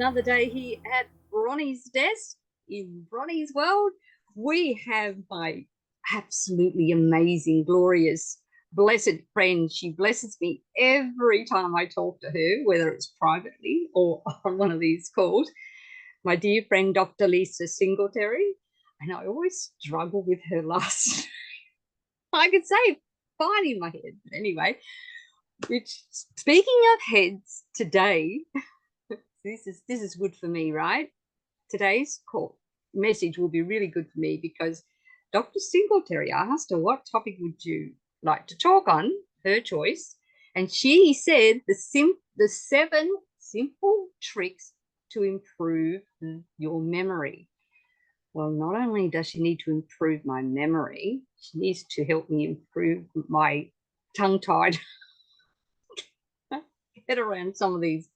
another day here at Bronie's desk in Bronie's world. We have my absolutely amazing, glorious, blessed friend. She blesses me every time I talk to her, whether it's privately or on one of these calls. My dear friend, Dr. Lisa Singletary. And I always struggle with her last. I could say fine in my head, but anyway. Which, speaking of heads, today this is good for me, right? Today's call message will be really good for me because Dr. Singletary, I asked her what topic would you like to talk on, her choice, and she said the 7 simple tricks to improve your memory. Well, not only does she need to improve my memory, she needs to help me improve my tongue-tied get around some of these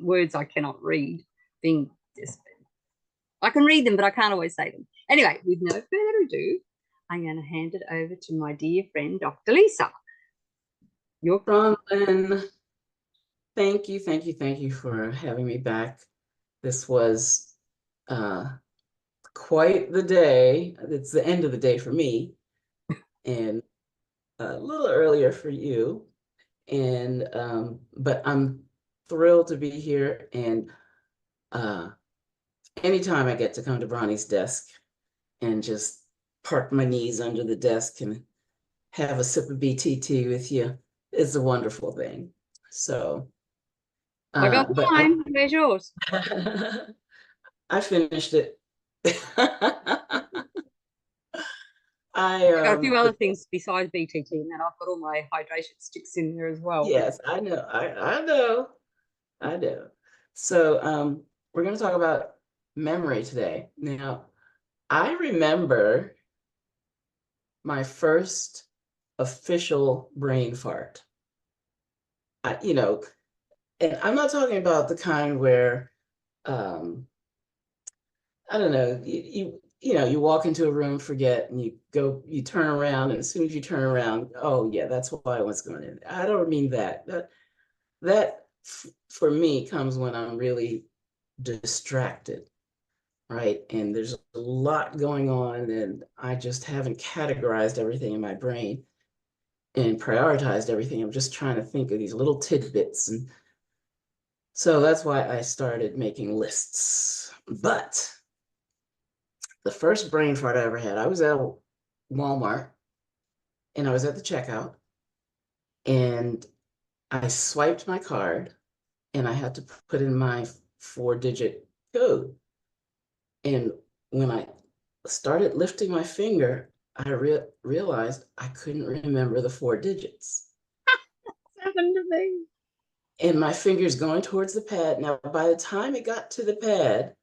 words I cannot read. I can read them, but I can't always say them. Anyway, with no further ado, I'm going to hand it over to my dear friend, Dr. Lisa. Bronwyn, thank you for having me back. This was quite the day. It's the end of the day for me, and a little earlier for you. And but I'm thrilled to be here. And anytime I get to come to Bronnie's desk and just park my knees under the desk and have a sip of BTT with you, it's a wonderful thing. So I got mine. Where's yours? I finished it. I got a few other things besides BTT, and then I've got all my hydration sticks in there as well. Yes, I know. I know. So we're going to talk about memory today. Now, I remember my first official brain fart. And I'm not talking about the kind where I don't know, you walk into a room, forget, and you turn around, and as soon as you turn around, oh yeah, that's why I was going in. I don't mean that. That for me comes when I'm really distracted, right? And there's a lot going on, and I just haven't categorized everything in my brain and prioritized everything. I'm just trying to think of these little tidbits. And so that's why I started making lists. But the first brain fart I ever had, I was at Walmart and I was at the checkout and I swiped my card and I had to put in my 4-digit code. And when I started lifting my finger, I realized I couldn't remember the 4 digits. That's happened to me. And my finger's going towards the pad. Now, by the time it got to the pad,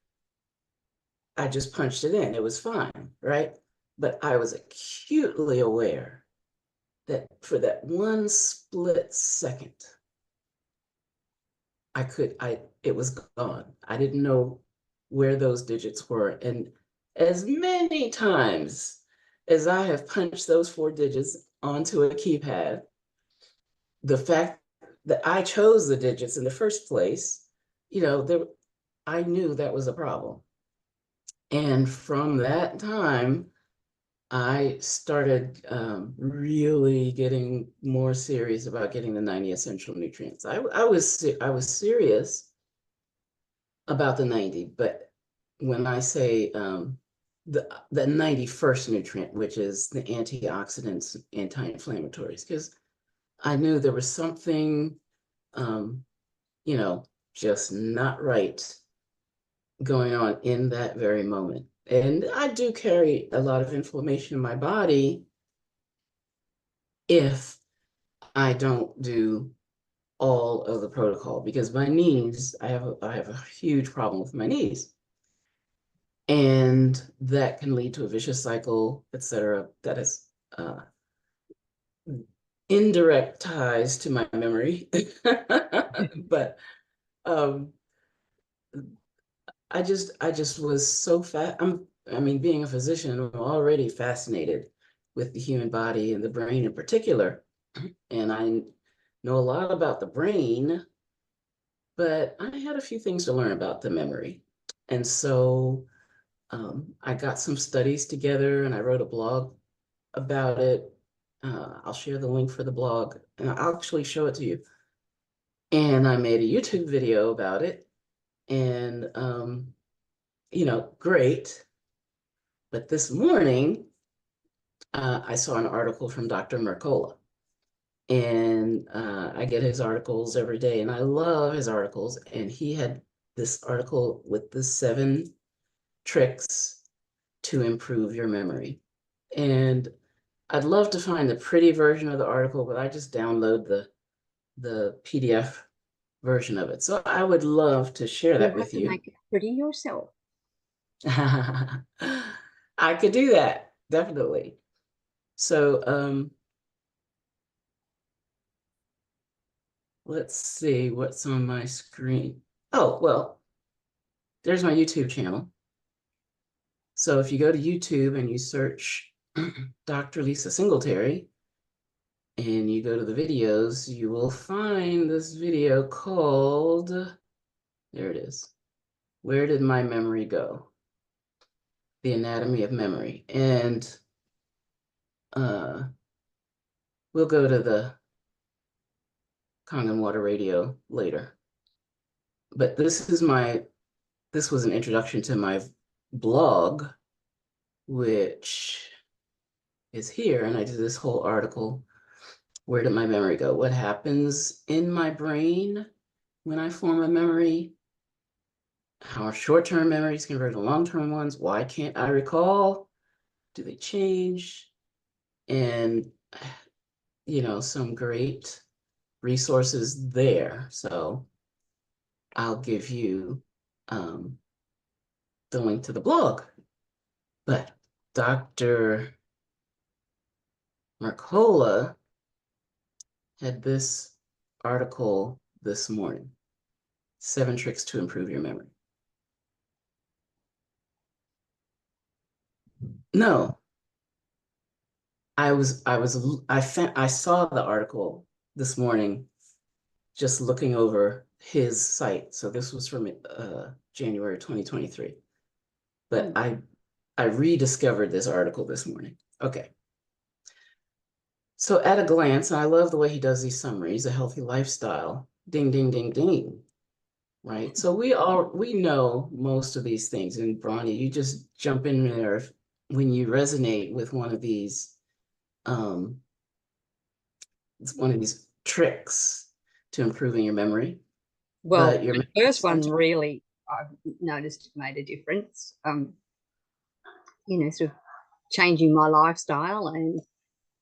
I just punched it in. It was fine, right? But I was acutely aware that for that one split second, it was gone. I didn't know where those digits were. And as many times as I have punched those 4 digits onto a keypad, the fact that I chose the digits in the first place, I knew that was a problem. And from that time, I started really getting more serious about getting the 90 essential nutrients. I was serious about the 90, but when I say the 91st nutrient, which is the antioxidants, anti-inflammatories, because I knew there was something, just not right going on in that very moment. And I do carry a lot of inflammation in my body if I don't do all of the protocol, because my knees, I have a huge problem with my knees. And that can lead to a vicious cycle, etc. That is indirect ties to my memory. But I just was so being a physician, I'm already fascinated with the human body and the brain in particular. And I know a lot about the brain, but I had a few things to learn about the memory. And so I got some studies together and I wrote a blog about it. I'll share the link for the blog and I'll actually show it to you. And I made a YouTube video about it. And, great. But this morning, I saw an article from Dr. Mercola. And I get his articles every day, and I love his articles. And he had this article with the 7 tricks to improve your memory. And I'd love to find the pretty version of the article, but I just download the PDF version of it. So I would love to share You'll that have with to you. make it pretty yourself. I could do that, definitely. So let's see what's on my screen. Oh, well, there's my YouTube channel. So if you go to YouTube and you search Dr. Lisa Singletary and you go to the videos, you will find this video called, there it is, Where Did My Memory Go? The Anatomy of Memory. And we'll go to the Kangen Water Radio later. But this was an introduction to my blog, which is here. And I did this whole article. Where did my memory go? What happens in my brain when I form a memory? How are short-term memories convert to long-term ones? Why can't I recall? Do they change? And, some great resources there. So I'll give you the link to the blog. But Dr. Mercola had this article this morning, 7 tricks to improve your memory. No, I saw the article this morning just looking over his site. So this was from January 2023. But I rediscovered this article this morning. Okay. So at a glance, and I love the way he does these summaries, a healthy lifestyle, ding, ding, ding, ding, right? So we know most of these things. And Bronie, you just jump in there when you resonate with one of these it's one of these tricks to improving your memory. Well, But your the first one really, I've noticed made a difference. Sort of changing my lifestyle and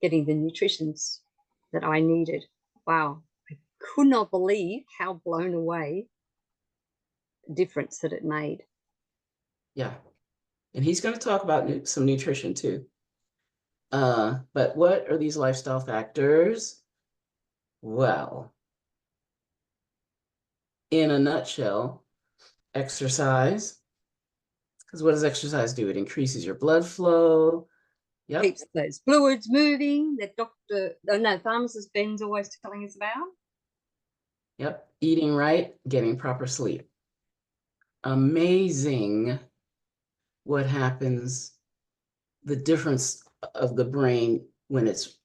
getting the nutritions that I needed. Wow, I could not believe how blown away the difference that it made. Yeah, and he's going to talk about some nutrition too. But what are these lifestyle factors? Well, in a nutshell, exercise. Because what does exercise do? It increases your blood flow. Yep. Keeps those fluids moving that pharmacist Ben's always telling us about. Yep. Eating right, getting proper sleep. Amazing what happens, the difference of the brain when it's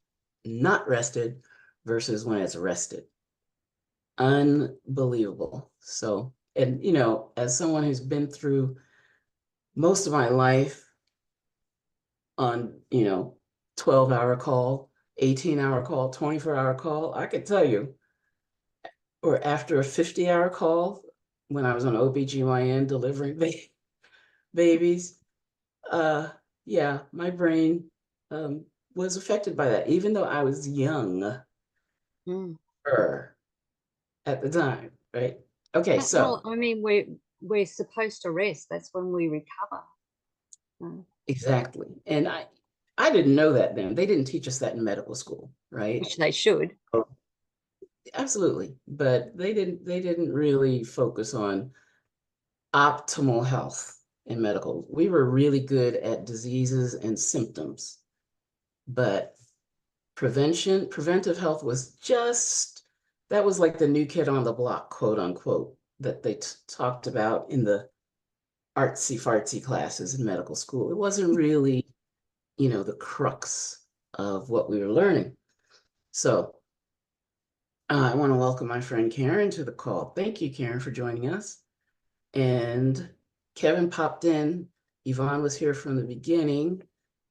not rested versus when it's rested. Unbelievable. So, and as someone who's been through most of my life on 12-hour call, 18-hour call, 24-hour call, I could tell you, or after a 50-hour call when I was on OBGYN delivering babies, yeah, my brain was affected by that, even though I was young at the time, right? Okay, so well, I mean, we're supposed to rest. That's when we recover. exactly, and I didn't know that then. They didn't teach us that in medical school, right? Which they should. Oh, absolutely, but they didn't really focus on optimal health in medical. We were really good at diseases and symptoms, but preventive health was that was like the new kid on the block, quote unquote. that they talked about in the artsy fartsy classes in medical school. It wasn't really, the crux of what we were learning. So I want to welcome my friend Karen to the call. Thank you, Karen, for joining us. And Kevin popped in. Yvonne was here from the beginning.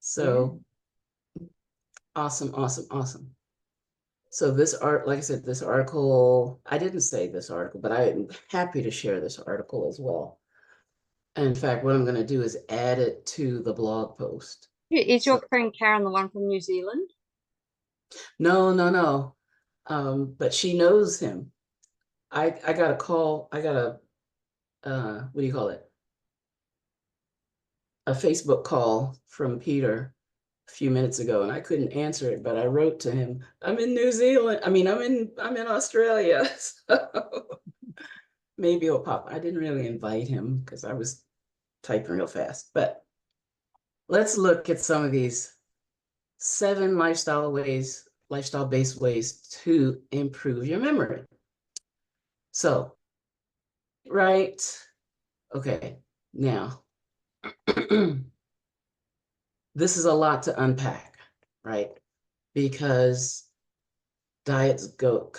So awesome, awesome, awesome. So like I said, this article, I didn't say this article, but I'm happy to share this article as well. And in fact, what I'm going to do is add it to the blog post. Is your friend Karen the one from New Zealand? No. But she knows him. I got a call. I got what do you call it? A Facebook call from Peter a few minutes ago, and I couldn't answer it, but I wrote to him. I'm in New Zealand. I mean, I'm in Australia. So maybe it'll pop. I didn't really invite him because I was typing real fast. But let's look at some of these 7 lifestyle-based ways to improve your memory. So, right. Okay, now this is a lot to unpack, right? Because diets go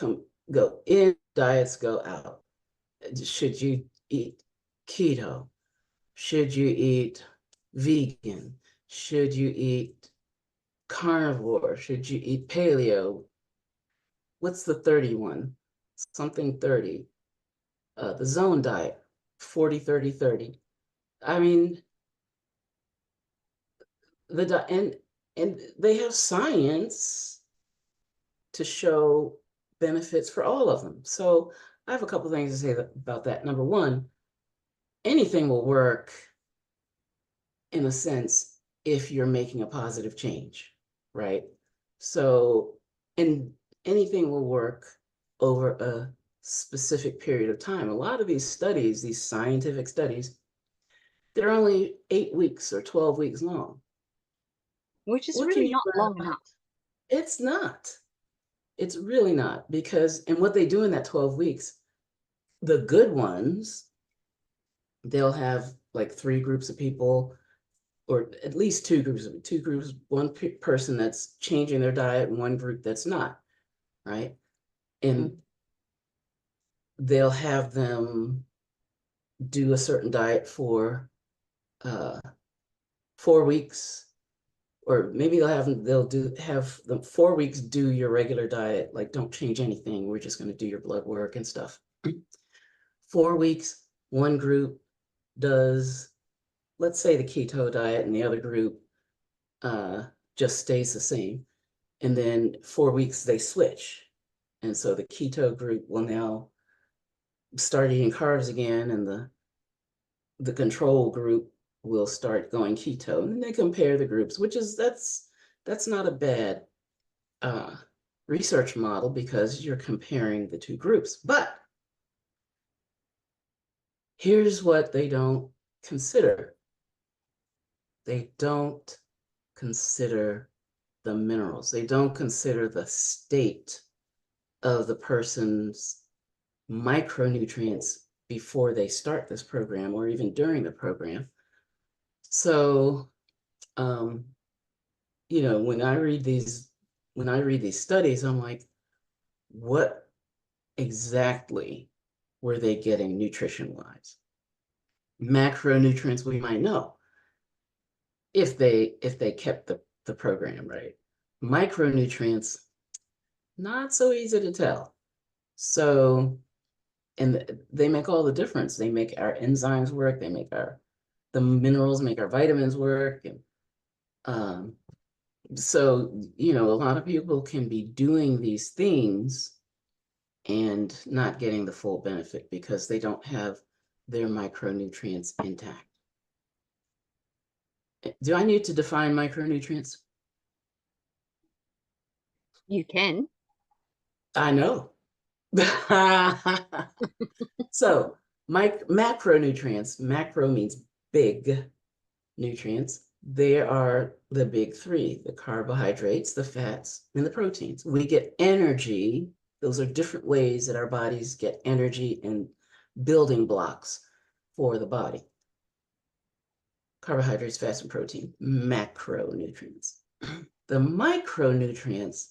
in, diets go out. Should you eat keto? Should you eat vegan? Should you eat carnivore? Should you eat paleo? What's the 31? Something 30. The zone diet, 40, 30, 30. I mean, and they have science to show benefits for all of them. So I have a couple things to say about that. Number one, anything will work in a sense if you're making a positive change, right? So, and anything will work over a specific period of time. A lot of these studies, these scientific studies, they're only 8 weeks or 12 weeks long. Which is really not long enough. It's not. It's really not, because, and what they do in that 12 weeks, the good ones, they'll have like 3 groups of people, or at least 2 groups, one person that's changing their diet and one group that's not, right? And they'll have them do a certain diet for 4 weeks, or maybe they'll have them 4 weeks do your regular diet, like don't change anything, we're just going to do your blood work and stuff. 4 weeks, one group does, let's say, the keto diet, and the other group just stays the same. And then 4 weeks they switch, and so the keto group will now start eating carbs again, and the control group will start going keto, and then they compare the groups, which is that's not a bad research model, because you're comparing the 2 groups. But here's what they don't consider. They don't consider the minerals. They don't consider the state of the person's micronutrients before they start this program, or even during the program. So, when I read these studies, I'm like, what exactly were they getting nutrition-wise? Macronutrients we might know if they kept the program right. Micronutrients, not so easy to tell. So, and they make all the difference. They make our enzymes work. They make the minerals make our vitamins work. And so, a lot of people can be doing these things and not getting the full benefit because they don't have their micronutrients intact. Do I need to define micronutrients? You can. I know. So, macronutrients, macro means big nutrients. They are the big 3, the carbohydrates, the fats, and the proteins. We get energy. Those are different ways that our bodies get energy and building blocks for the body. Carbohydrates, fats, and protein, macronutrients. The micronutrients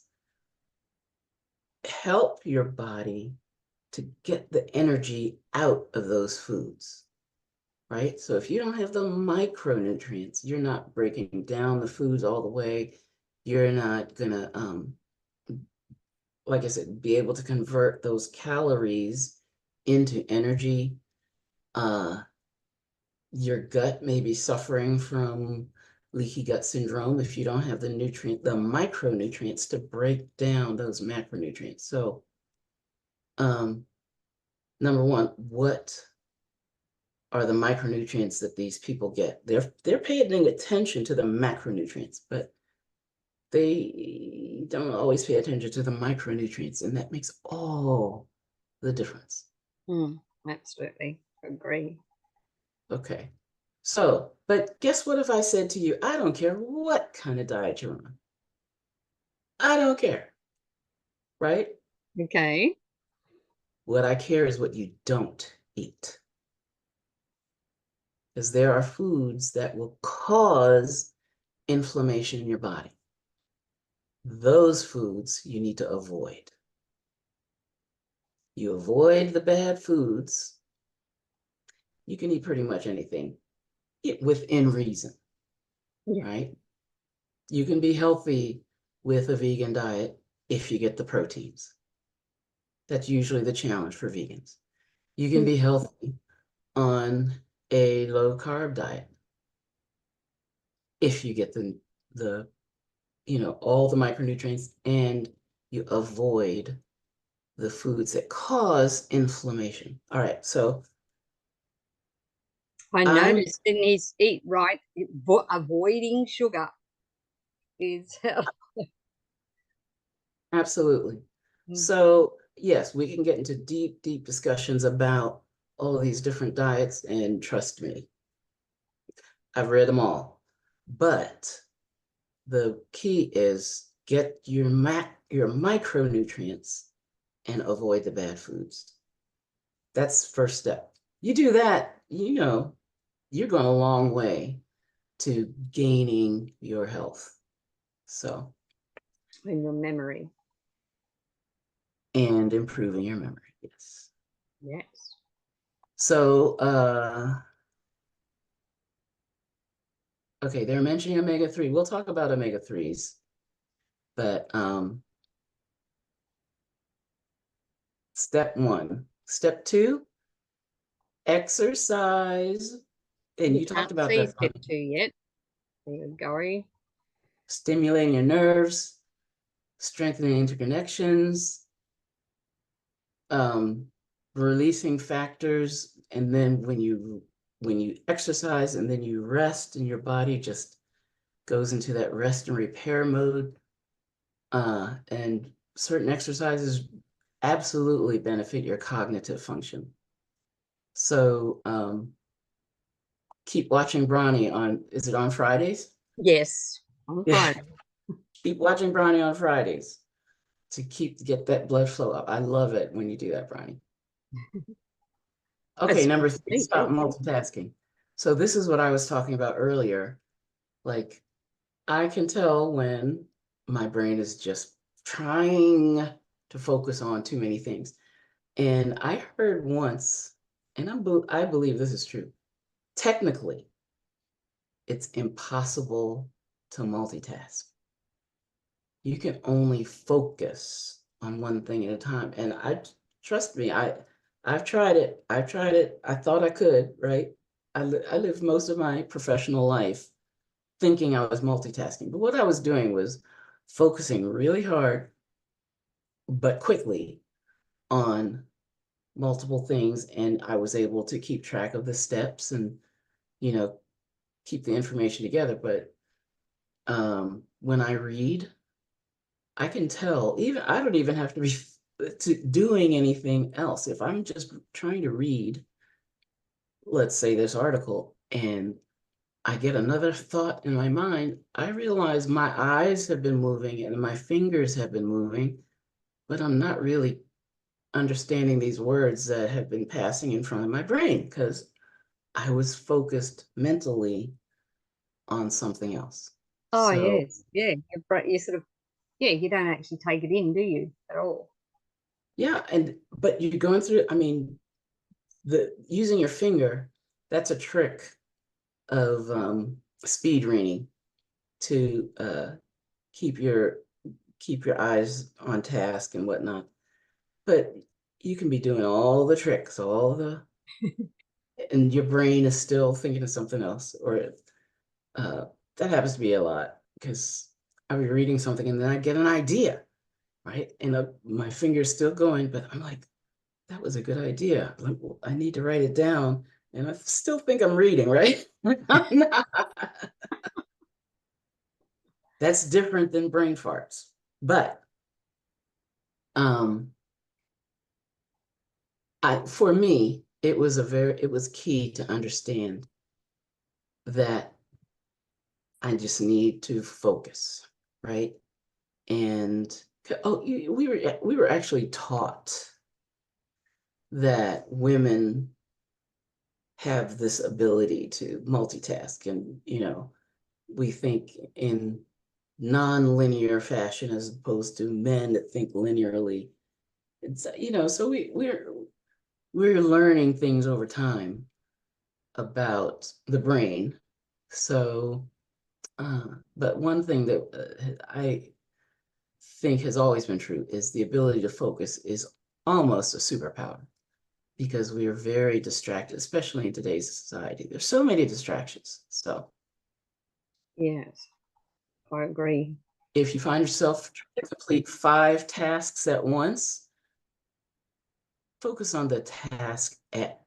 help your body to get the energy out of those foods, right? So if you don't have the micronutrients, you're not breaking down the foods all the way. You're not gonna, like I said, be able to convert those calories into energy. Your gut may be suffering from leaky gut syndrome if you don't have the micronutrients to break down those macronutrients. So, number one, what are the micronutrients that these people get? They're paying attention to the macronutrients, but they don't always pay attention to the micronutrients, and that makes all the difference. Absolutely agree. Okay. So, but guess what if I said to you, I don't care what kind of diet you're on. I don't care, right? Okay. What I care is what you don't eat. Because there are foods that will cause inflammation in your body. Those foods you need to avoid. You avoid the bad foods. You can eat pretty much anything within reason, right? You can be healthy with a vegan diet if you get the proteins. That's usually the challenge for vegans. You can be healthy on a low carb diet if you get the all the micronutrients and you avoid the foods that cause inflammation. All right, so I I'm noticed in his eat right, avoiding sugar is absolutely. So yes, we can get into deep, deep discussions about all of these different diets, and trust me, I've read them all. But the key is get your micronutrients and avoid the bad foods. That's first step. You do that, you're going a long way to gaining your health. So, in your memory. and improving your memory. Yes. Yes. So, okay, they're mentioning omega-3. We'll talk about omega-3s, but step one. Step two, exercise. And You you talked can't about see that, step 2 yet. There you go. stimulating your nerves, strengthening interconnections, releasing factors, and then when you exercise and then you rest and your body just goes into that rest and repair mode, and certain exercises absolutely benefit your cognitive function. So keep watching Bronie on, is it on Fridays? Yes, on Friday. Keep watching Bronie on Fridays to get that blood flow up. I love it when you do that, Bronie. Okay, number 3, stop multitasking. So this is what I was talking about earlier. Like, I can tell when my brain is just trying to focus on too many things. And I heard once, and I believe this is true, technically, it's impossible to multitask. You can only focus on one thing at a time. And trust me, I've tried it. I thought I could, right? I lived most of my professional life thinking I was multitasking. But what I was doing was focusing really hard, but quickly on multiple things. And I was able to keep track of the steps and, keep the information together. But when I read, I can tell, I don't even have to be doing anything else. If I'm just trying to read, let's say this article, and I get another thought in my mind, I realize my eyes have been moving and my fingers have been moving, but I'm not really understanding these words that have been passing in front of my brain because I was focused mentally on something else. Oh, So yes. Yeah. You sort of, yeah, you don't actually take it in, do you, at all? yeah, but you're going through, I mean, the using your finger, that's a trick of speed reading to keep your keep your eyes on task and whatnot. But you can be doing all the tricks, and your brain is still thinking of something else. Or that happens to be a lot because I'll be reading something and then I get an idea, right? And my finger's still going, but I'm like, that was a good idea. Like, well, I need to write it down. And I still think I'm reading, right? I'm not. That's different than brain farts. But um, for me, it was key to understand that I just need to focus, right? And we were actually taught that women have this ability to multitask, and we think in non-linear fashion as opposed to men that think linearly. It's so we're learning things over time about the brain. So, but one thing that I think has always been true is the ability to focus is almost a superpower because we are very distracted, especially in today's society. There's so many distractions. So Yes, I agree. if you find yourself trying to complete 5 tasks at once, focus on the task at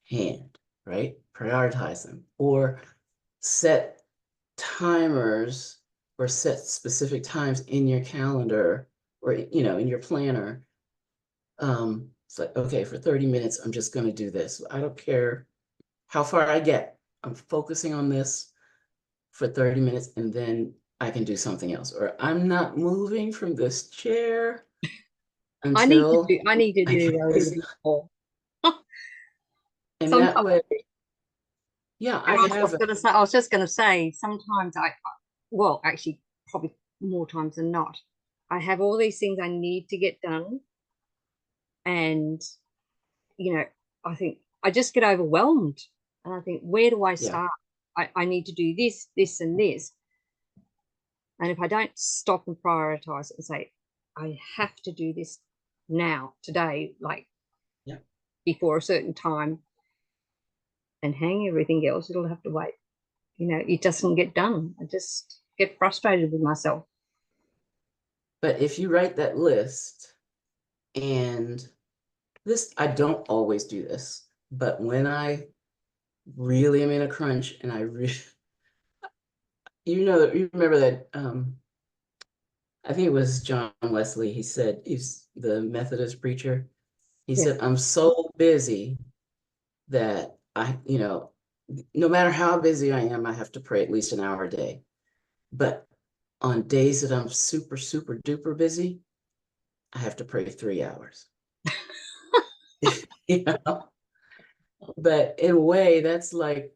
hand, right? Prioritize them or set timers or set specific times in your calendar or in your planner. It's like, okay, for 30 minutes, I'm just going to do this. I don't care how far I get. I'm focusing on this for 30 minutes and then I can do something else. Or I'm not moving from this chair until I need to I do get those this. things more. And that Sometimes, way, yeah, I have, I was just gonna say, sometimes well, actually, probably more times than not, I have all these things I need to get done, and you know, I think I just get overwhelmed, and I think, where do I yeah, start? I need to do this, this, and this, and if I don't stop and prioritize it and say, I have to do this now, today, like yeah. before a certain time, and hang everything else, it'll have to wait. It doesn't get done. I just get frustrated with myself. But if you write that list, and this, I don't always do this, but when I really am in a crunch and I really, you remember that, I think it was John Wesley, he said, he's the Methodist preacher. He Yeah. said, I'm so busy that no matter how busy I am, I have to pray at least an hour a day. But on days that I'm super, super duper busy, I have to pray 3 hours. you know? But in a way, that's like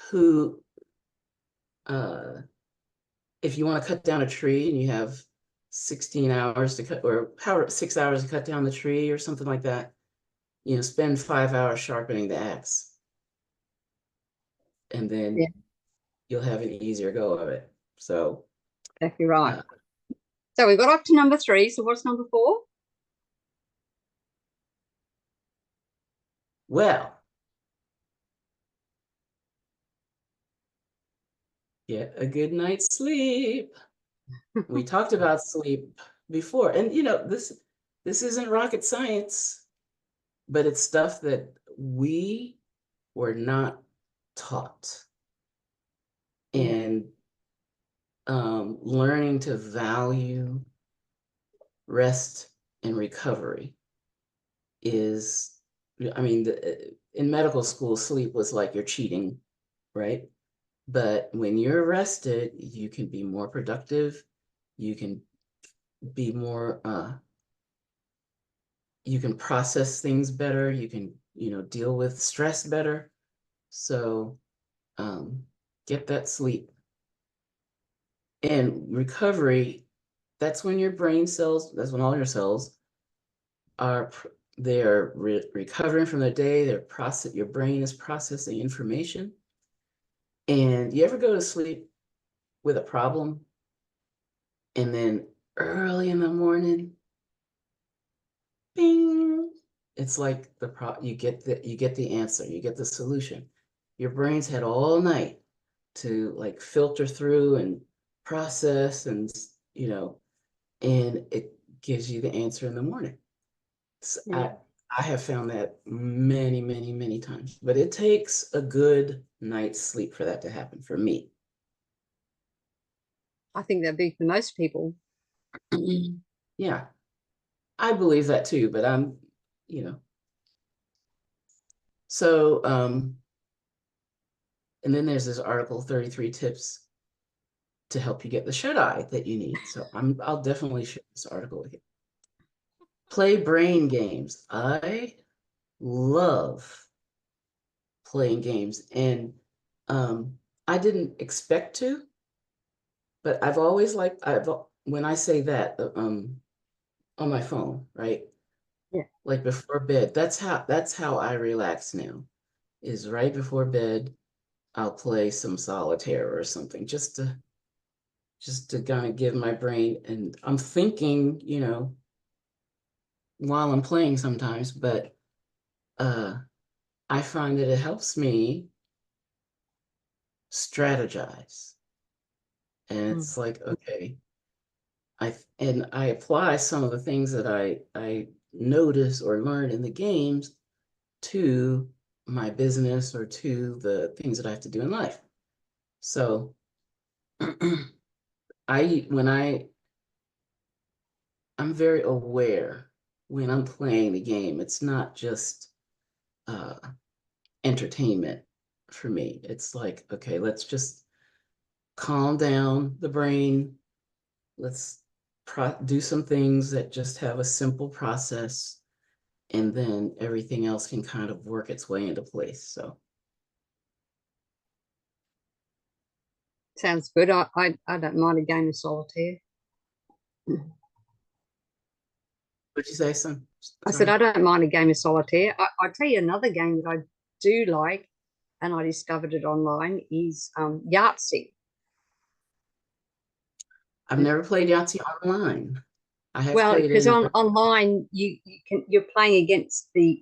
who if you want to cut down a tree and you have 16 hours to cut, or however 6 hours to cut down the tree or something like that, spend 5 hours sharpening the axe, and Yeah, then you'll have an easier go of it. So, exactly right. uh, So we got up to number 3. So what's number 4? well, get a good night's sleep. We talked about sleep before, and this isn't rocket science, but it's stuff that we were not taught. Yeah, And learning to value rest and recovery is, I mean, in medical school, sleep was like you're cheating, right? But when you're rested, you can be more productive. You can be more, you can process things better. You can, deal with stress better. So get that sleep. And recovery, that's when your brain cells, that's when all your cells are, they're recovering from the day. Your brain is processing information. And you ever go to sleep with a problem and then early in the morning, bing, it's like you get the answer, you get the solution. Your brain's had all night to like filter through and process and and it gives you the answer in the morning. So Yeah. I have found that many, many, many times, but it takes a good night's sleep for that to happen for me. I think that'd be for most people. Yeah, I believe that too, but you know, so and then there's this article, 33 tips to help you get the shut eye that you need. So I'll definitely share this article with you. Play brain games. I love playing games, and I didn't expect to, but I've always liked, when I say that, on my phone, right? Yeah. Like before bed, that's how I relax now, is right before bed. I'll play some solitaire or something just to kind of give my brain, and I'm thinking, while I'm playing sometimes, but uh I find that it helps me strategize. And Mm. it's like, okay, I apply some of the things that I notice or learn in the games to my business or to the things that I have to do in life. So I when I'm very aware when I'm playing the game. It's not just uh entertainment for me. It's like, okay, let's just calm down the brain. Let's do some things that just have a simple process, and then everything else can kind of work its way into place. So, Sounds good. I don't mind a game of solitaire. what'd you say, son? I said Sorry. I don't mind a game of solitaire. I'll tell you another game that I do like, and I discovered it online, is Yahtzee. I've never played Yahtzee online. I have Well, played because in. online you're playing against the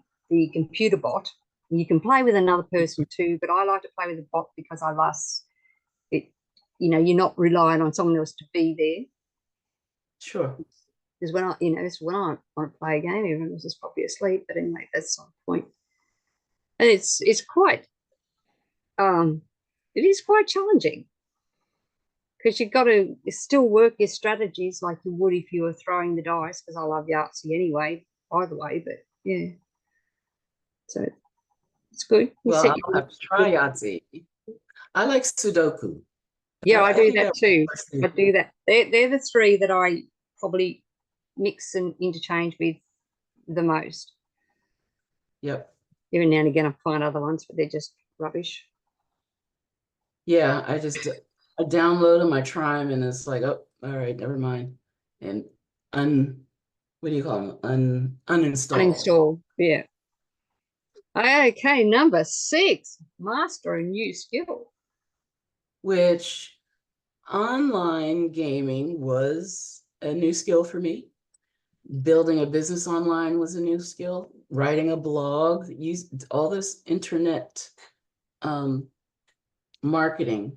computer bot. You can play with another person too, but I like to play with the bot because I less it. You're not relying on someone else to be there. Sure. Because it's when I want to play a game, everyone else is probably asleep. But anyway, that's not the point. And it's quite um, it is quite challenging because you've got to still work your strategies like you would if you were throwing the dice. Because I love Yahtzee anyway, either way. But yeah, so it's good. You Well, set I'll your have to try Yahtzee. I like Sudoku. yeah, I I do think that that too. works I too. do that. They're the three that I probably mix and interchange with the most. Yep. Every now and again, I find other ones, but they're just rubbish. Yeah, I download them, I try them, and it's like, oh, all right, never mind. And un what do you call them? Uninstall. Uninstall. Yeah. Okay, number 6, master a new skill. Which online gaming was a new skill for me. Building a business online was a new skill. Writing a blog, use all this internet um, marketing.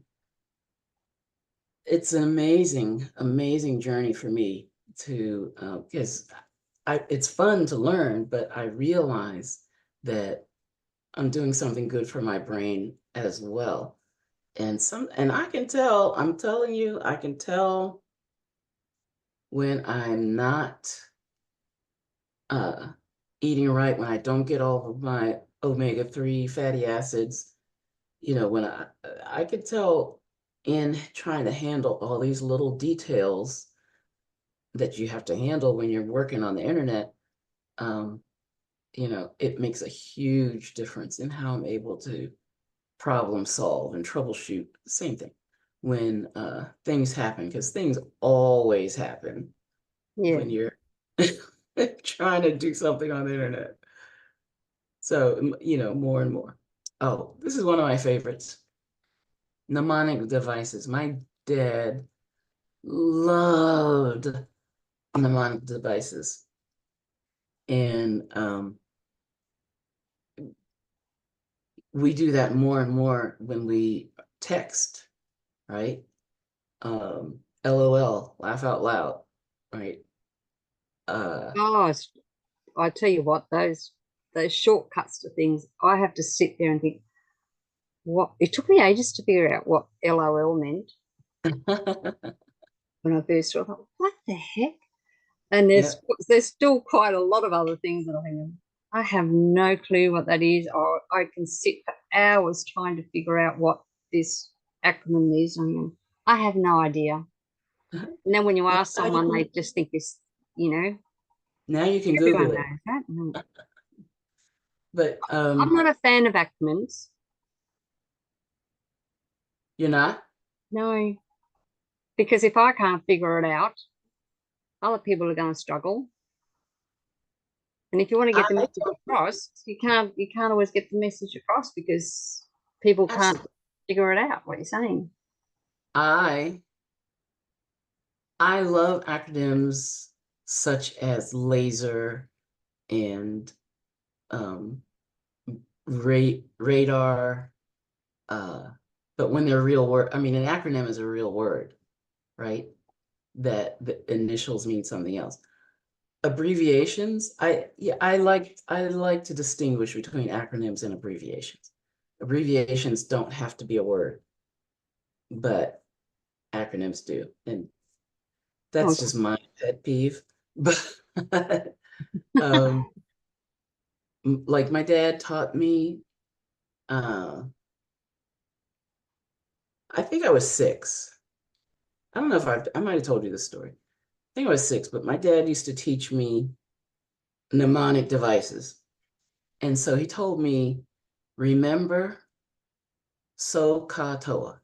It's an amazing, amazing journey for me to because it's fun to learn, but I realize that I'm doing something good for my brain as well. And I can tell, I'm telling you, I can tell when I'm not uh, eating right, when I don't get all of my omega-3 fatty acids, when I could tell in trying to handle all these little details that you have to handle when you're working on the internet, you know, it makes a huge difference in how I'm able to problem solve and troubleshoot. Same thing when things happen, because things always happen Yeah. when you're trying to do something on the internet. So, you know, more and more. Oh, this is one of my favorites. Mnemonic devices. My dad loved mnemonic devices. And we do that more and more when we text, right? LOL, laugh out loud, right? Uh, Oh, I tell you what, those shortcuts to things, I have to sit there and think, what? It took me ages to figure out what LOL meant when I first saw it. I thought, what the heck? And yeah, there's still quite a lot of other things that I think I have no clue what that is. Or I can sit for hours trying to figure out what this acronym is. I have no idea. And then when you well, ask someone, they just think this, you know, now you can everyone Google it, knows that. No. but I'm not a fan of acronyms. you're not? No, because if I can't figure it out, other people are going to struggle. And if you want to get the I message across, you can't always get the message across because people can't absolutely. figure it out what you're saying. I I love acronyms such as laser and um, radar. Uh, but when they're real word, I mean, an acronym is a real word, right? That the initials mean something else. Abbreviations, I like to distinguish between acronyms and abbreviations. Abbreviations don't have to be a word, but acronyms do, and Oh, that's just my pet peeve. But um, like my dad taught me, uh, I think I was 6. I don't know if I might have told you this story. I think I was 6, but my dad used to teach me mnemonic devices. And so he told me, remember SOHCAHTOA.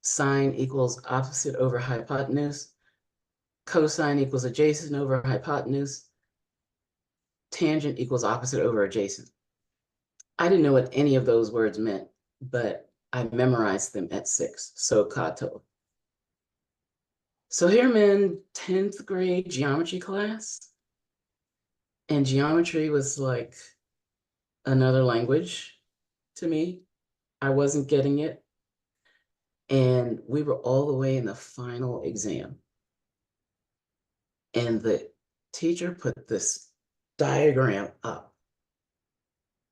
Sine equals opposite over hypotenuse. Cosine equals adjacent over hypotenuse. Tangent equals opposite over adjacent. I didn't know what any of those words meant, but I memorized them at 6. SOHCAHTOA. So here I'm in 10th grade geometry class, and geometry was like another language to me. I wasn't getting it. And we were all the way in the final exam. And the teacher put this diagram up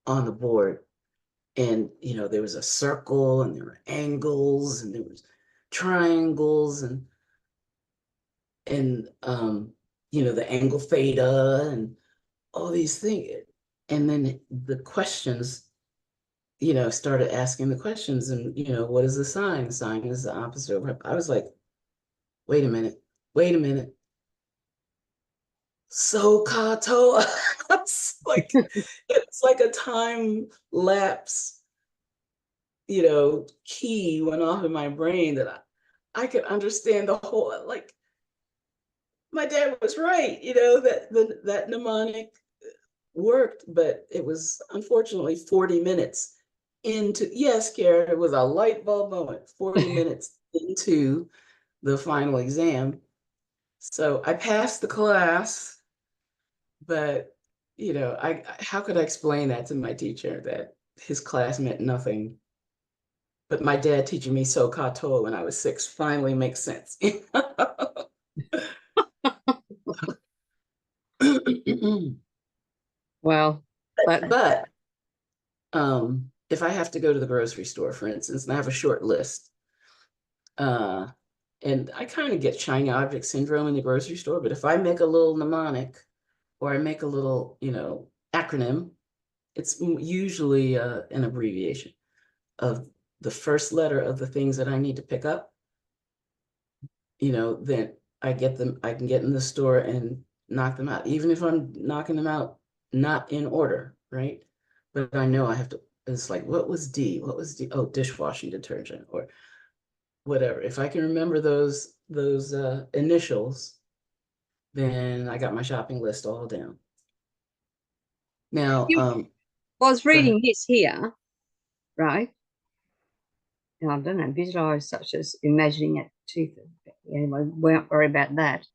on the board. And, you know, there was a circle and there were angles and there was triangles and you know, the angle theta and all these things. And then the questions, you know, started asking the questions and, you know, what is the sign? The sign is the opposite over. I was like, wait a minute, wait a minute. So Kato, it's like a time lapse, you know, key went off in my brain that I could understand the whole, like my dad was right, you know, that mnemonic worked, but it was unfortunately 40 minutes into, yes, Karen, it was a light bulb moment, 40 minutes into the final exam. So I passed the class, but you know, how could I explain that to my teacher that his class meant nothing? But my dad teaching me so katoa when I was 6 finally makes sense. well, but But if I have to go to the grocery store, for instance, and I have a short list, uh, and I kind of get shiny object syndrome in the grocery store, but if I make a little mnemonic or I make a little, you know, acronym, it's usually an abbreviation of the first letter of the things that I need to pick up, you know, then I can get in the store and knock them out, even if I'm knocking them out not in order, right? But I know I have to, it's like, what was D? What was D? Oh, dishwashing detergent or whatever. If I can remember those initials, then I got my shopping list all down. Now, I was go ahead. reading this here, right? And I don't know, visualize such as imagining a tooth. Anyway, we won't worry about that.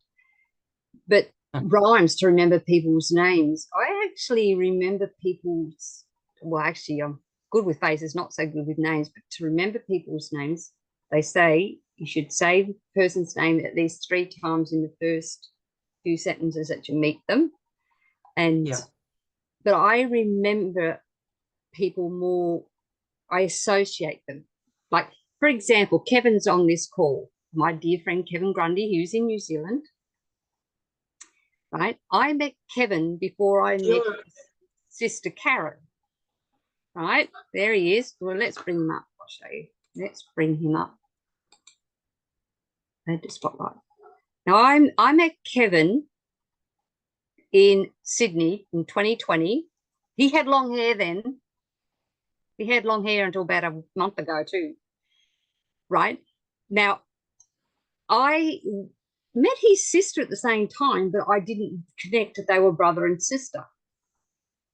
But rhymes to remember people's names. I actually remember people's, well, actually, I'm good with faces, not so good with names, but to remember people's names, they say you should say the person's name at least 3 times in the first few sentences that you meet them. And, Yeah. but I remember people more, I associate them. Like, for example, Kevin's on this call, my dear friend Kevin Grundy, who's in New Zealand. Right? I met Kevin before I met his sister Karen. Right? There he is. Well, let's bring him up. I'll show you. Let's bring him up. I had to spotlight. Now I met Kevin in Sydney in 2020. He had long hair then. He had long hair until about a month ago too. Right? Now I met his sister at the same time, but I didn't connect that they were brother and sister.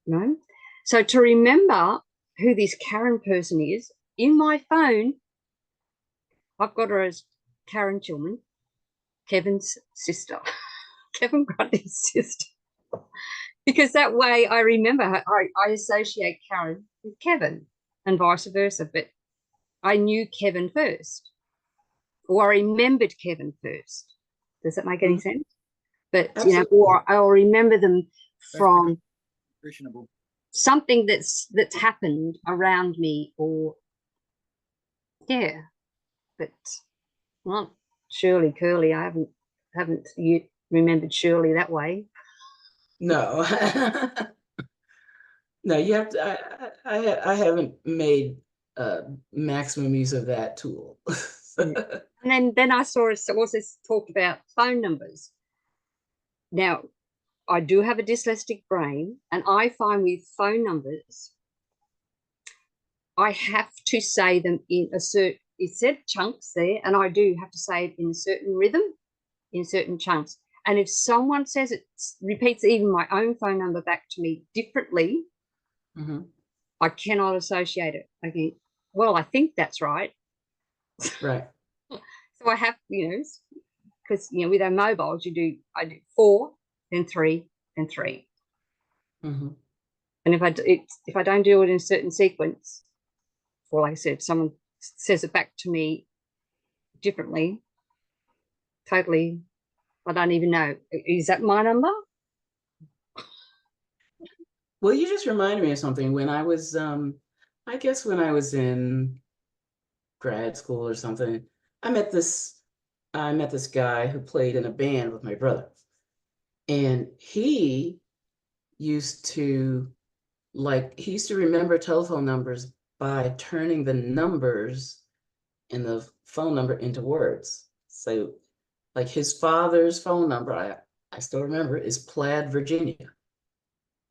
You know? So to remember who this Karen person is, in my phone, I've got her as Karen Chilman, Kevin's sister, Kevin Grundy's sister. Because that way I remember her, I associate Karen with Kevin and vice versa. But I knew Kevin first, or I remembered Kevin first. Does that make any sense? But, Absolutely. you know, or I'll remember them from something that's happened around me, or yeah, but not Shirley Curly. I haven't yet remembered Shirley that way. No. No, you have to, I haven't made maximum use of that tool. And then I saw us also talked about phone numbers. Now, I do have a dyslexic brain, and I find with phone numbers, I have to say them in a certain, it said chunks there, and I do have to say it in a certain rhythm, in certain chunks. And if someone says it, repeats even my own phone number back to me differently, I cannot associate it. I think, well, I think that's right. Right. So I have, you know, because, you know, with our mobiles, I do 4, then 3, then 3. And if I don't do it in a certain sequence, or like I said, if someone says it back to me differently, totally, I don't even know. Is that my number? Well, you just reminded me of something. When I was, I guess when I was in grad school or something, I met this guy who played in a band with my brother. And he used to remember telephone numbers by turning the numbers in the phone number into words. So like his father's phone number, I still remember, is Plaid, Virginia.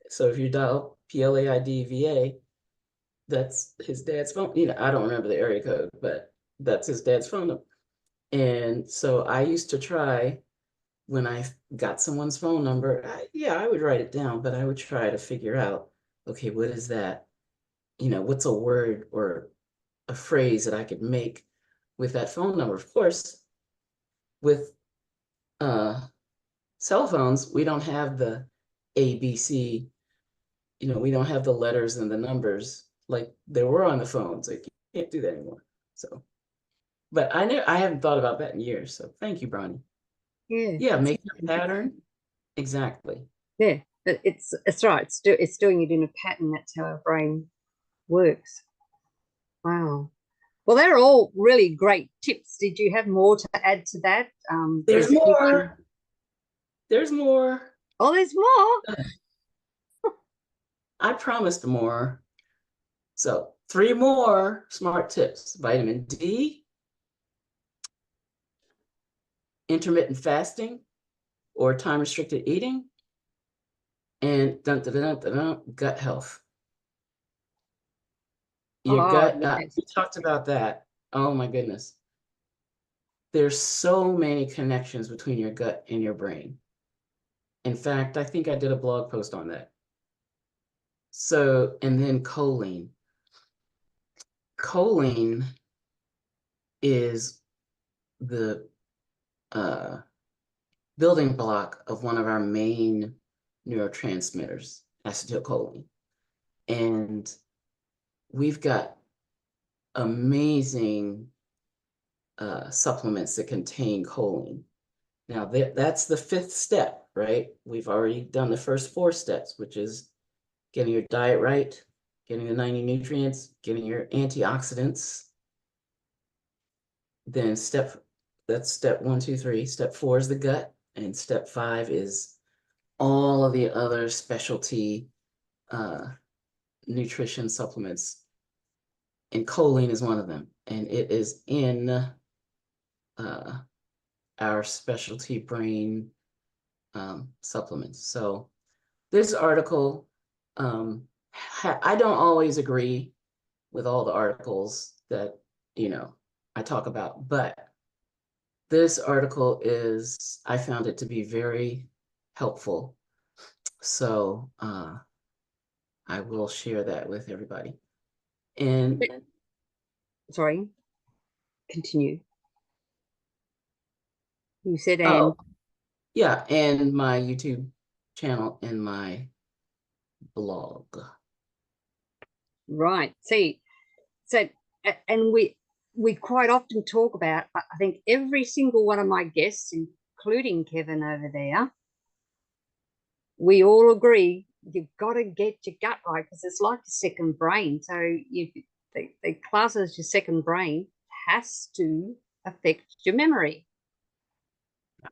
So if you dial PLAIDVA, that's his dad's phone. You know, I don't remember the area code, but that's his dad's phone number. And so I used to try, when I got someone's phone number, I would write it down, but I would try to figure out, okay, what is that? You know, what's a word or a phrase that I could make with that phone number? Of course, with cell phones, we don't have the ABC, you know, we don't have the letters and the numbers like there were on the phones. Like, you can't do that anymore. So, but I haven't thought about that in years. So thank you, Bronie. Yeah. Yeah, make a pattern. Exactly. Yeah. But it's right. It's doing it in a pattern. That's how our brain works. Wow. Well, they're all really great tips. Did you have more to add to that? There's more. There's more. Oh, there's more. I promised more. So 3 more smart tips. Vitamin D, intermittent fasting or time-restricted eating, and gut health. Your gut, yes. we talked about that. Oh my goodness. There's so many connections between your gut and your brain. In fact, I think I did a blog post on that. So, and then choline. Choline is the building block of one of our main neurotransmitters, acetylcholine. And we've got amazing supplements that contain choline. Now, that's the 5th step, right? We've already done the first 4 steps, which is getting your diet right, getting the 90 nutrients, getting your antioxidants. Then that's step 1, 2, 3. Step 4 is the gut, and step 5 is all of the other specialty nutrition supplements. And choline is one of them, and it is in our specialty brain supplements. So this article, I don't always agree with all the articles that, I talk about, but this article I found it to be very helpful. So I will share that with everybody. And Sorry, continue. You said oh, yeah, and my YouTube channel and my blog. Right. See, so, and we quite often talk about, I think every single one of my guests, including Kevin over there, we all agree you've got to get your gut right, because it's like a second brain. So the class as your second brain has to affect your memory.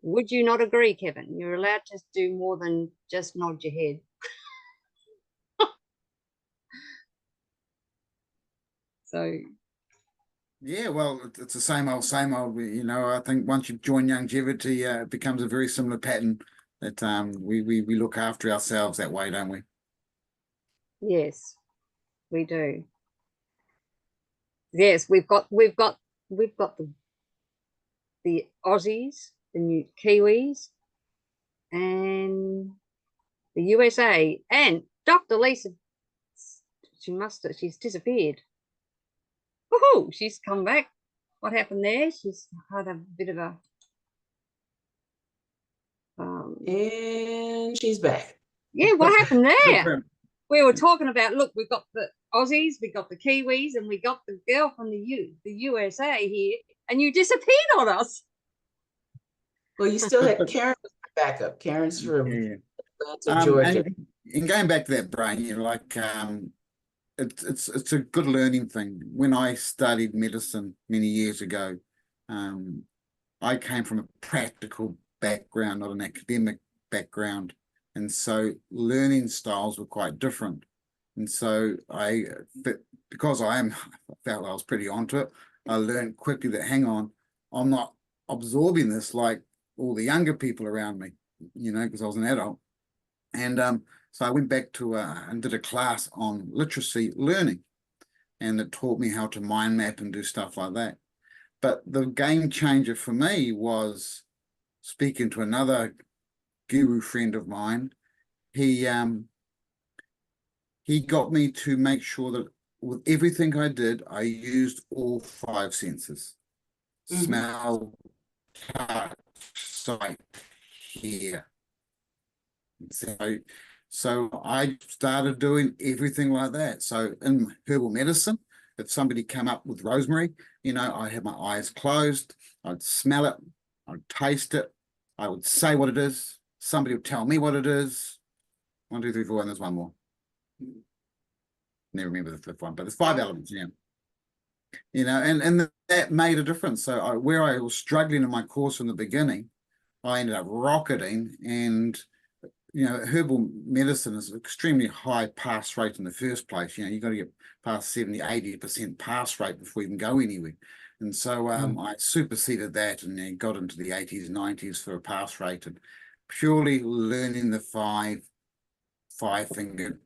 Would you not agree, Kevin? You're allowed to do more than just nod your head. So yeah, well, it's the same old, same old. I think once you join longevity, it becomes a very similar pattern that we look after ourselves that way, don't we? yes, we do. Yes, we've got the Aussies, the new Kiwis, and the USA, and Dr. Lisa. She's disappeared. Woohoo! She's come back. What happened there? She's had a bit of a. And she's back. Yeah, what happened there? We were talking about, look, we've got the Aussies, we got the Kiwis, and we got the girl from the USA here, and you disappeared on us. Well, you still had Karen was backup. Karen's from Atlanta, Georgia. And going back to that brain, it's a good learning thing. When I studied medicine many years ago, I came from a practical background, not an academic background. And so learning styles were quite different. And so because I felt I was pretty onto it, I learned quickly that, hang on, I'm not absorbing this like all the younger people around me, because I was an adult. And so I went back to and did a class on literacy learning, and it taught me how to mind map and do stuff like that. But the game changer for me was speaking to another guru friend of mine. He got me to make sure that with everything I did, I used all 5 senses: smell, touch, sight, hear. So I started doing everything like that. So in herbal medicine, if somebody came up with rosemary, I had my eyes closed, I'd smell it, I'd taste it, I would say what it is, somebody would tell me what it is. 1, 2, 3, 4, and there's one more. Never remember the 5th one, but there's 5 elements, yeah. And that made a difference. So where I was struggling in my course in the beginning, I ended up rocketing. And herbal medicine is an extremely high pass rate in the first place. You've got to get past 70, 80% pass rate before you can go anywhere. And so I superseded that and then got into the 80s, 90s for a pass rate, and purely learning the five-finger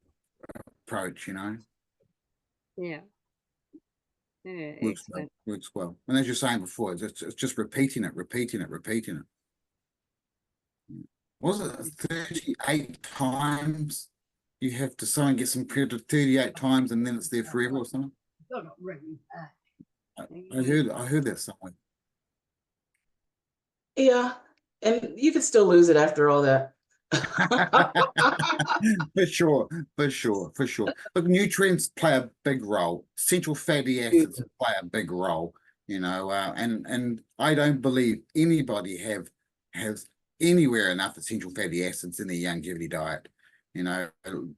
approach, you know. Yeah. Yeah, Works well, excellent. works well. And as you're saying before, it's just repeating it. Was it 38 times? You have to someone gets some credit 38 times and then it's there forever or something? I heard that somewhere. Yeah, and you can still lose it after all that. For sure. Look, nutrients play a big role. Essential fatty acids play a big role, you know, and I don't believe anybody has anywhere enough essential fatty acids in their longevity diet, you know,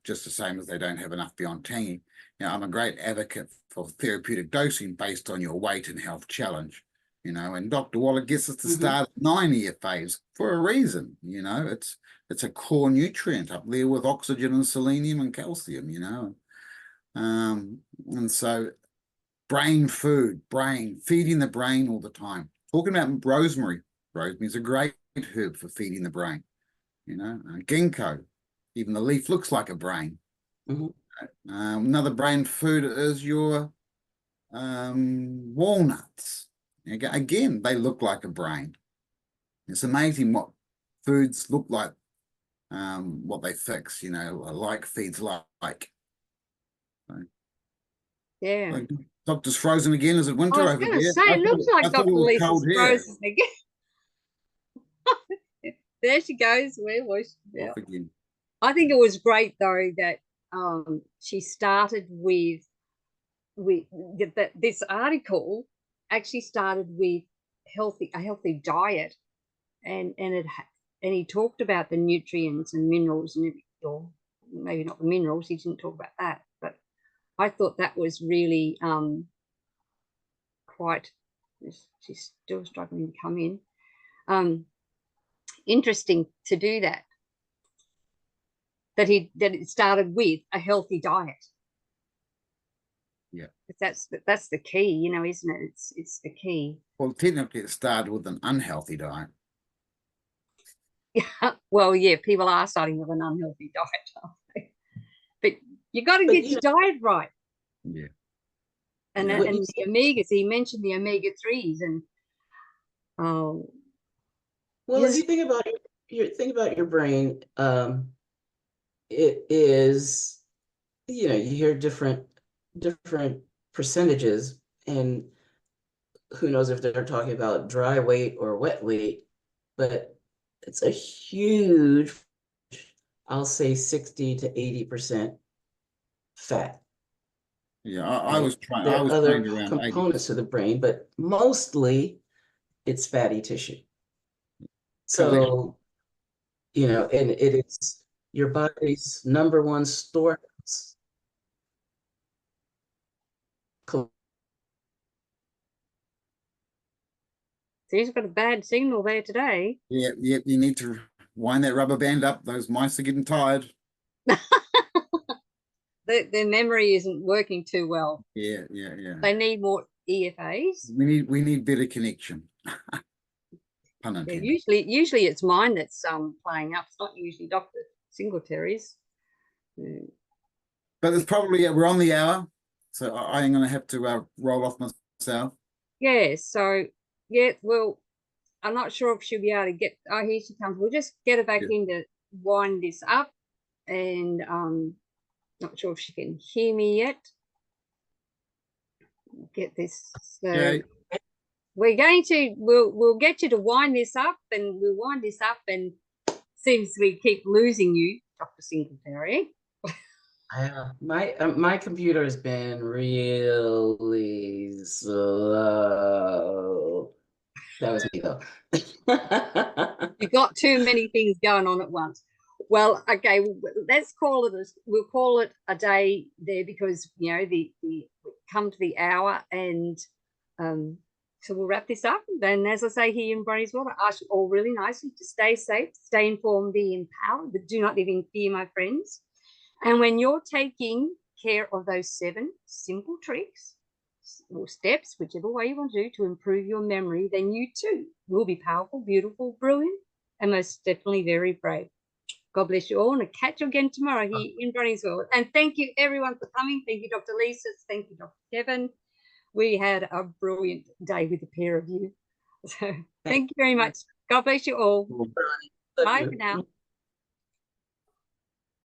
just the same as they don't have enough beyond tangy. You know, I'm a great advocate for therapeutic dosing based on your weight and health challenge. You know, and Dr. Waller gets us to start at 9-year phase for a reason. You know, it's a core nutrient up there with oxygen and selenium and calcium, you know. And so feeding the brain all the time. Talking about rosemary. Rosemary is a great herb for feeding the brain, you know. Ginkgo, even the leaf looks like a brain. Another brain food is your walnuts. Again, they look like a brain. It's amazing what foods look like, what they fix, you know, like feeds like. Yeah. Like, Doctor's frozen again. Is it winter I was over going to there? say, it looks like Dr. Lisa's frozen again. There she goes. Where was she? Off again. I think it was great though that she started with this article actually started with a healthy diet, and he talked about the nutrients and minerals and or maybe not the minerals. He didn't talk about that, but I thought that was really quite. She's still struggling to come in. Interesting to do that. That it started with a healthy diet. Yeah, that's the key, you know, isn't it? It's the key. Well, technically, it started with an unhealthy diet. Yeah, well, yeah, people are starting with an unhealthy diet, aren't they? But you got to get your diet right. Yeah, and the omegas. He mentioned the omega-3s, and well, if you think about your brain, it is, you know, you hear different percentages, and who knows if they're talking about dry weight or wet weight, but it's a huge, I'll say 60 to 80% fat. Yeah, I was trying. There are other around components 80%. to the brain, but mostly it's fatty tissue. So, you know, and it is your body's #1 storehouse. So he's got a bad signal there today. Yeah, you need to wind that rubber band up. Those mice are getting tired. Their memory isn't working too well. Yeah. They need more EFAs. We need better connection. Pun intended. Yeah, usually it's mine that's playing up. It's not usually Dr. Singletary's. But it's probably we're on the hour, so I'm going to have to roll off myself. Yeah. So yeah. Well, I'm not sure if she'll be able to get. Oh, here she comes. We'll just get her back in to wind this up, and not sure if she can hear me yet. Get this. So Okay. we're going to. We'll get you to wind this up, and we'll wind this up, and seems we keep losing you, Dr. Singletary. My computer has been really slow. That was me though. You've got too many things going on at once. Well, okay, let's call it we'll call it a day there, because you know the come to the hour, and so we'll wrap this up. Then, as I say here in Bronie's World, I ask you all really nicely to stay safe, stay informed, be empowered, but do not live in fear, my friends. And when you're taking care of those 7 simple tricks, or steps, whichever way you want to do, to improve your memory, then you too will be powerful, beautiful, brilliant, and most definitely very brave. God bless you all, and I'll catch you again tomorrow here in Bronie's World. And thank you everyone for coming. Thank you, Dr. Lisa. Thank you, Dr. Kevin. We had a brilliant day with the pair of you. So thank you very much. God bless you all. Bye for now.